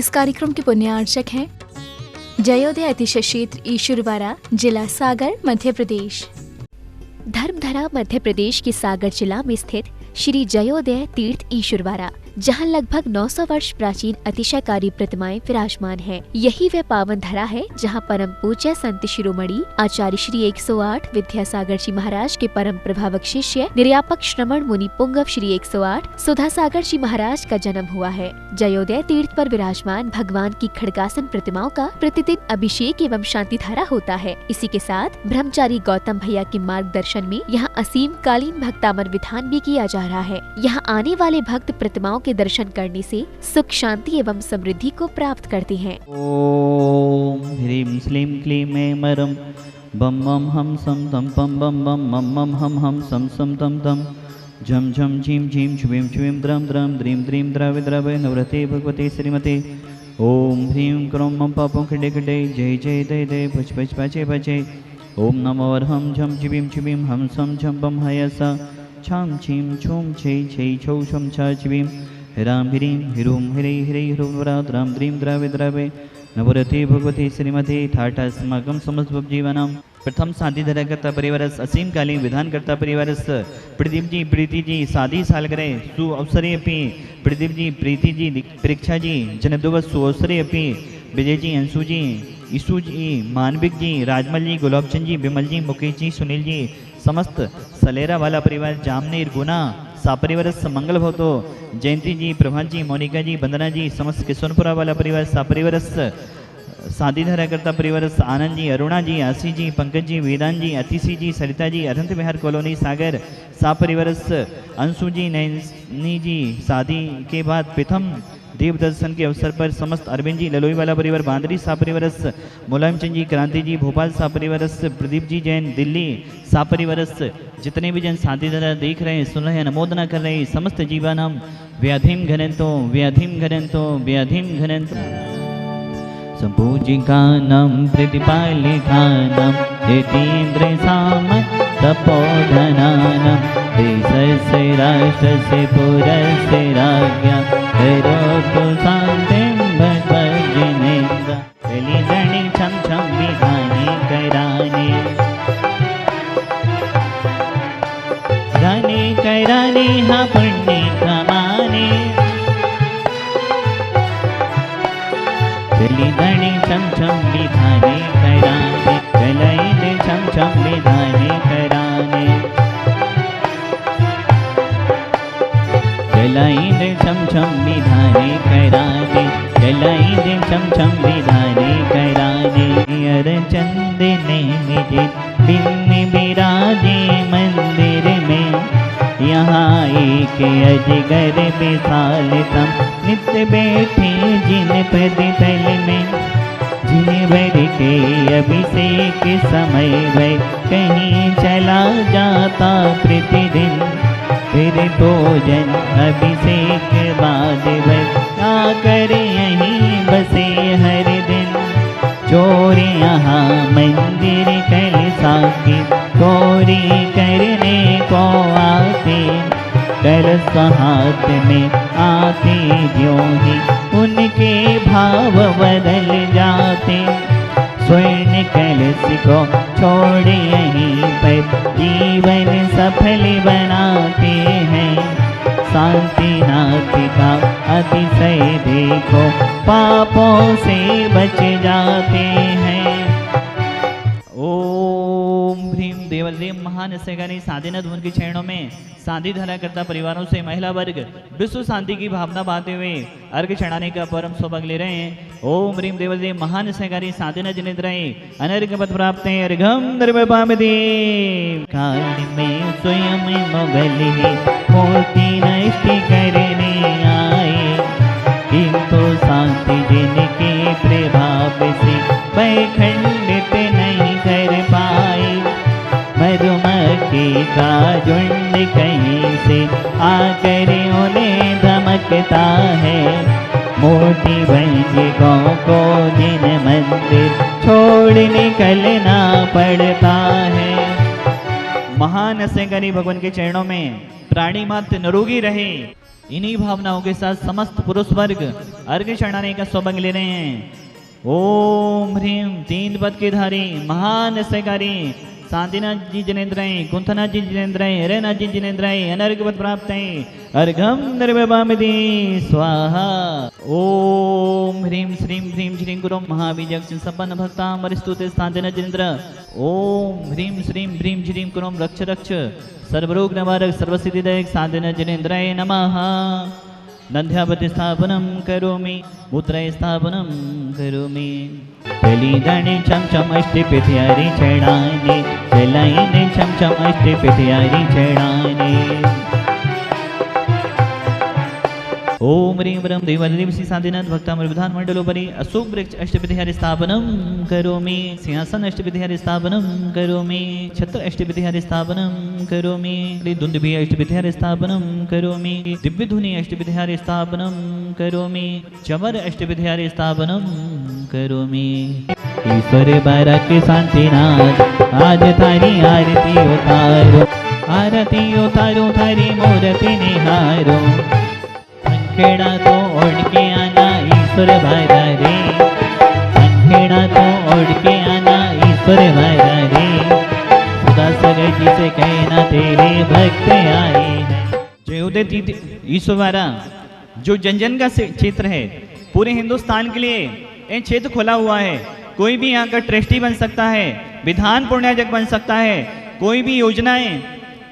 इस कार्यक्रम के पुण्यार्चक हैं जयोदय अतिशय क्षेत्र ईश्वरवाड़ा, जिला सागर, मध्य प्रदेश। धर्मधरा मध्य प्रदेश के सागर जिला में स्थित श्री जयोदय तीर्थ ईश्वरवाड़ा, जहां लगभग 900 वर्ष प्राचीन अतिशयकारी प्रतिमाएं विराजमान हैं। यही वह पावन धरा है जहां परम पूज्य संत शिरोमणि आचार्य श्री 108 विद्यासागर जी महाराज के परम प्रभावक शिष्य निर्यापक श्रमण मुनि पुंगव श्री 108 सुधासागर जी महाराज का जन्म हुआ है। जयोदय तीर्थ पर विराजमान भगवान की खड़गासन प्रतिमाओं का प्रतिदिन अभिषेक एवं शांति धारा होता है। इसी के साथ ब्रह्मचारी गौतम भैया के मार्गदर्शन में यहाँ असीम कालीन भक्तामर विधान भी किया जा रहा है। यहाँ आने वाले भक्त प्रतिमाओं के दर्शन करने से सुख, शांति एवं समृद्धि को प्राप्त करते हैं। ओम ह्रीं श्लीं क्लीं ऐं मरं बम मम हम सम तम पम बम बम मम मम हम सम सम तम तम झम झम झीम झीम छुवीं छुवीं द्रम द्रम द्रीं द्रीं द्रवे द्रवे नवरते भगवते श्रीमते। ओम ह्रीं क्रों मम पापों खडे खडे जय जय दय दय पच पच पचे पचे। ओम नमो अर्हं झम छुवीं छुवीं हम सम झम बम हयसा छाम छीम छूम छे छे छौ छम छा छुवीं राम ह्रीं ह्रूं ह्री ह्री ह्रूं राम द्रीं द्रवे द्रवे नवरते भगवते श्रीमते। ठाठास्माकं समस्त जीवनम प्रथम साधी धराकर्ता परिवारस असीम कालीन विधान करता परिवारस प्रदीप जी प्रीति जी साधी सालगरे सु अवसरे अपि प्रदीप जी प्रीति जी परीक्षा जी जन्मदिवस सु अवसरे अपि विजय जी अंशु जी ईशु जी मानविक जी राजमल जी गुलाबचंद जी विमल जी मुकेश जी सुनील जी समस्त सलेरा वाला परिवार जामनेर गुना सापरिवारस मंगल भवतो। जयंती जी प्रभात जी मोनिका जी वंदना जी समस्त किशोरपुरा वाला परिवार सापरिवारस साधी धराकर्ता परिवारस आनंद जी अरुणा जी आशी जी पंकज जी वेदांत जी अतिशी जी सरिता जी अनंत विहार कॉलोनी सागर सापरिवारस अंशु जी नैनी जी शादी के बाद प्रथम देव दर्शन के अवसर पर समस्त अरविंद जी ललोई वाला परिवार बांदरी सापरिवारस मुलायम चंद जी क्रांति जी भोपाल सापरिवारस प्रदीप जी जैन दिल्ली सापरिवारस जितने भी जन शादी धरा देख रहे हैं, सुन रहे हैं, अनुमोदना कर रहे हैं, समस्त जीवन हम व्याधिम घनंतो व्याधिम घनंतो व्याधिम घनंतो। संपूजिकानां प्रतिपालिकानां यतीन्द्र साम तपोधनानां देशस्य राष्ट्रस्य पुरस्य राज्ञा करोतु शान्तिं भगवज्जनेन्द्र। कलिदणि छम छम विधाने कराने धने कराने हा पुण्य कमाने। कलिदणि छम छम विधाने कराने कलैने छम छम विधाने कराने कलैने छम छम विधाने कराने कलैने छम छम विधाने कराने। अर चंदने मिजित बिन्नी बिराजे मंदिर में यहाँ एक अजगर विशालतम नित्य बैठे जिन पद तल में। जिन भर के अभिषेक समय वह कहीं चला जाता प्रतिदिन, फिर भोजन अभिषेक बाद वह आकर यहीं बसे हर दिन। चोर यहाँ मंदिर कलसा की चोरी करने को आते, कलश हाथ में आते ज्यों ही उनके भाव बदल जाते। स्वर्ण कलश को छोड़ यहीं पर जीवन सफल बनाते हैं। शांतिनाथ का अतिशय देखो पापों से बच जाते हैं। ओम ह्रीं देवदेव महान सेगानी साधीनाथ उनके चरणों में शादी धरा करता परिवारों से महिला वर्ग विश्व शांति की भावना बांधते हुए अर्घ चढ़ाने का परम सौभाग्य ले रहे हैं। ओम ह्रीं देवदेव महान सेगानी साधीनाथ जनिद्रय अनर्घ पद प्राप्त है अर्घम द्रव्यपामदे। काल में स्वयं मोगल ही मूर्ति नष्ट करने आए, किंतु शांति जिनके प्रभाव से वह खंडित नहीं कर पाए। मधुमक्खी का झुंड कहीं से आकर उन्हें धमकता है। मोती वंजिकों को जिन मंदिर छोड़ निकलना पड़ता है। महान सेगानी भगवान के चरणों में प्राणी मात्र निरोगी रहे, इन्हीं भावनाओं के साथ समस्त पुरुष वर्ग अर्घ्य चढ़ाने का सौभाग्य ले रहे हैं। ओम ह्रीम 3 पद के धारी महान सहकारी शांतिनाथ जी जिनेन्द्राय, कुंथनाथ जी जिनेन्द्राय, हरेनाथ जी जिनेन्द्राय अनर्घ्यवत प्राप्त है। अर्घम निर्विभामिति स्वाहा। ओम ह्रीम श्रीम ह्रीम श्रीं गुरुम महाबीजक संपन्न भक्ताम वरिस्तुते शांतिनाथ जिनेन्द्र। ओम ह्रीम श्रीम ह्रीम श्रीं गुरुम रक्ष रक्ष सर्वरोग निवारक सर्वसिद्धिदायक शांतिनाथ जिनेन्द्राय नमः। नद्यापति स्थापनम करोमि, मूत्रय स्थापनम करोमि। पहली दाने चम चम अष्टे पिथियारी चढ़ाने, चलाइने चम चम अष्टे पिथियारी चढ़ाने। ओम ह्रीं ब्रह्म देवादिदेव श्री शांतिनाथ भक्तामर विधान मंडलोपरि अशोक वृक्ष अष्टविधिहारी स्थापनम करोमि। सिंहासन अष्टविधिहारी स्थापनम करोमि। छत्र अष्टविधिहारी स्थापनम करोमि। दुंदुभि अष्टविधिहारी स्थापनम करोमि। दिव्य धुनि अष्टविधिहारी स्थापनम करोमि। चमर अष्टविधिहारी स्थापनम करोमि। ईश्वर बारक शांतिनाथ आज थारी आरती उतारो, आरती उतारो थारी मूर्ति निहारो। अंखेड़ा तो ओढ़ के आना ईश्वर भाईरा रे, अंखेड़ा तो ओढ़ के आना ईश्वर भाईरा रे। सदा सगर जी से कहना तेरे भक्त आए हैं। जयोदय तीर्थ ईश्वरवारा जो जन जन का क्षेत्र है, पूरे हिंदुस्तान के लिए ये क्षेत्र खुला हुआ है। कोई भी यहाँ का ट्रस्टी बन सकता है, विधान पुण्याजक बन सकता है। कोई भी योजनाएं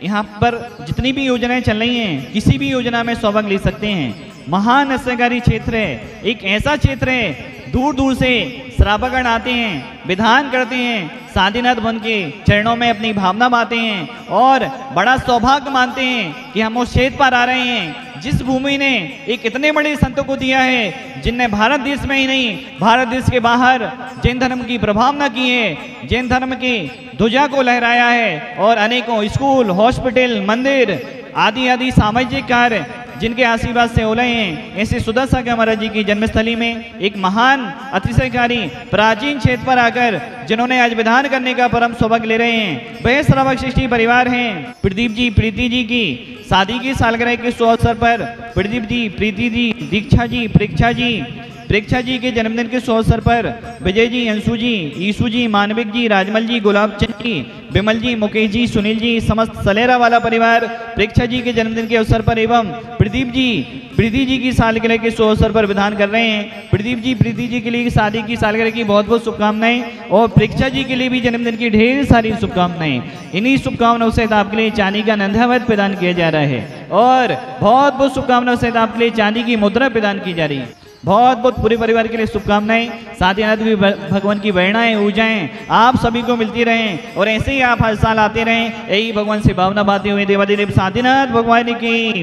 यहाँ पर जितनी भी योजनाएं चल रही हैं, किसी भी योजना में सौभाग्य ले सकते हैं। महान सहकारी क्षेत्र है, एक ऐसा क्षेत्र है दूर दूर से श्रावकगण आते हैं, विधान करते हैं, शांतिनाथ बन के चरणों में अपनी भावना बांधते हैं और बड़ा सौभाग्य मानते हैं कि हम उस क्षेत्र पर आ रहे हैं जिस भूमि ने एक इतने बड़े संतों को दिया है, जिनने भारत देश में ही नहीं भारत देश के बाहर जैन धर्म की प्रभावना की है, जैन धर्म की ध्वजा को लहराया है और अनेकों स्कूल, हॉस्पिटल, मंदिर आदि आदि सामाजिक कार्य जिनके आशीर्वाद से हो रहे हैं। ऐसे सुदर्शन महाराज जी की जन्मस्थली में एक महान अतिशयकारी प्राचीन क्षेत्र पर आकर जिन्होंने आज विधान करने का परम सौभाग्य ले रहे हैं, वह श्रावक श्रेष्ठी परिवार हैं। प्रदीप जी प्रीति जी की शादी की सालगिरह के शुभ अवसर पर प्रदीप जी, प्रीति जी, दीक्षा जी, प्रेक्षा जी के जन्मदिन के शुभ अवसर पर विजय जी, अंशु जी, ईशु जी, मानविक जी, राजमल जी, गुलाब चंद जी, विमल जी, मुकेश जी, सुनील जी, समस्त सलेरा वाला परिवार प्रेक्षा जी के जन्मदिन के अवसर पर एवं प्रदीप जी, प्रीति जी की सालगिरह के शुभ अवसर पर विधान कर रहे हैं। प्रदीप जी, प्रीति जी के लिए शादी की सालगिरह की बहुत बहुत शुभकामनाएं और प्रेक्षा जी के लिए भी जन्मदिन की ढेर सारी शुभकामनाएं। इन्हीं शुभकामनाओं से आपके लिए चांदी का नंदावत प्रदान किया जा रहा है और बहुत बहुत शुभकामनाओं से आपके लिए चांदी की मुद्रा प्रदान की जा रही है। बहुत बहुत पूरे परिवार के लिए शुभकामनाएं। साथ ही साथ भी भगवान की वरणाएं ऊर्जाएं आप सभी को मिलती रहें और ऐसे ही आप हर साल आते रहें। यही भगवान से भावना बातें हुए देवादिदेव शांतिनाथ भगवान की।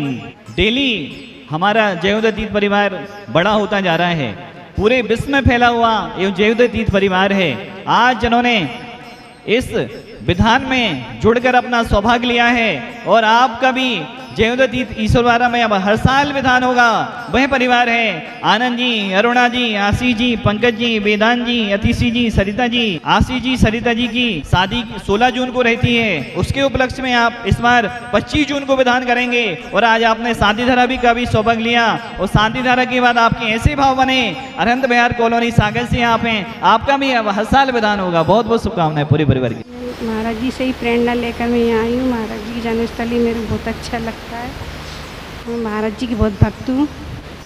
डेली हमारा जयोदय तीर्थ परिवार बड़ा होता जा रहा है, पूरे विश्व में फैला हुआ ये जयोदय तीर्थ परिवार है। आज जिन्होंने इस विधान में जुड़कर अपना सौभाग्य लिया है और आपका भी जयोदय तीर्थ ईश्वरवारा में अब हर साल विधान होगा, वह परिवार है। आनंद जी, अरुणा जी, आशीष जी, पंकज जी, वेदांत जी, अतिशी जी, सरिता जी। आशीष जी, सरिता जी की शादी 16 जून को रहती है, उसके उपलक्ष्य में आप इस बार 25 जून को विधान करेंगे और आज आपने शांति धारा भी का भी सौभाग्य लिया और शांति धारा के बाद आपके ऐसे भाव बने। अरहंत बिहार कॉलोनी सागर से आप हैं, आपका भी अब हर साल विधान होगा। बहुत बहुत शुभकामनाएं पूरे परिवार की। महाराज जी से ही प्रेरणा लेकर मैं यहाँ आई हूँ। महाराज जी की जन्मस्थली मेरे बहुत अच्छा लगता है, मैं महाराज जी की बहुत भक्त हूँ।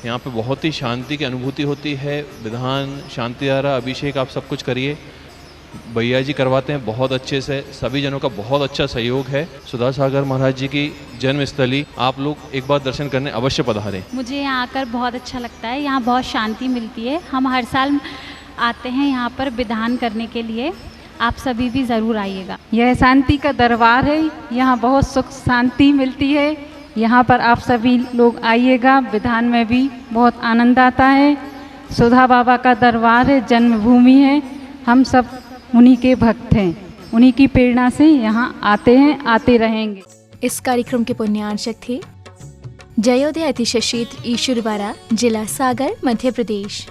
यहाँ पे बहुत ही शांति की अनुभूति होती है। विधान, शांति धारा, अभिषेक आप सब कुछ करिए, भैया जी करवाते हैं बहुत अच्छे से। सभी जनों का बहुत अच्छा सहयोग है। सुधा सागर महाराज जी की जन्मस्थली आप लोग एक बार दर्शन करने अवश्य पधारें। मुझे यहाँ आकर बहुत अच्छा लगता है, यहाँ बहुत शांति मिलती है। हम हर साल आते हैं यहाँ पर विधान करने के लिए, आप सभी भी ज़रूर आइएगा। यह शांति का दरबार है, यहाँ बहुत सुख शांति मिलती है। यहाँ पर आप सभी लोग आइएगा, विधान में भी बहुत आनंद आता है। सुधा बाबा का दरबार है, जन्मभूमि है, हम सब उन्हीं के भक्त हैं, उन्हीं की प्रेरणा से यहाँ आते हैं, आते रहेंगे। इस कार्यक्रम के पुण्यार्चक थे जयोदय अतिशय क्षेत्र ईश्वरवारा, जिला सागर, मध्य प्रदेश।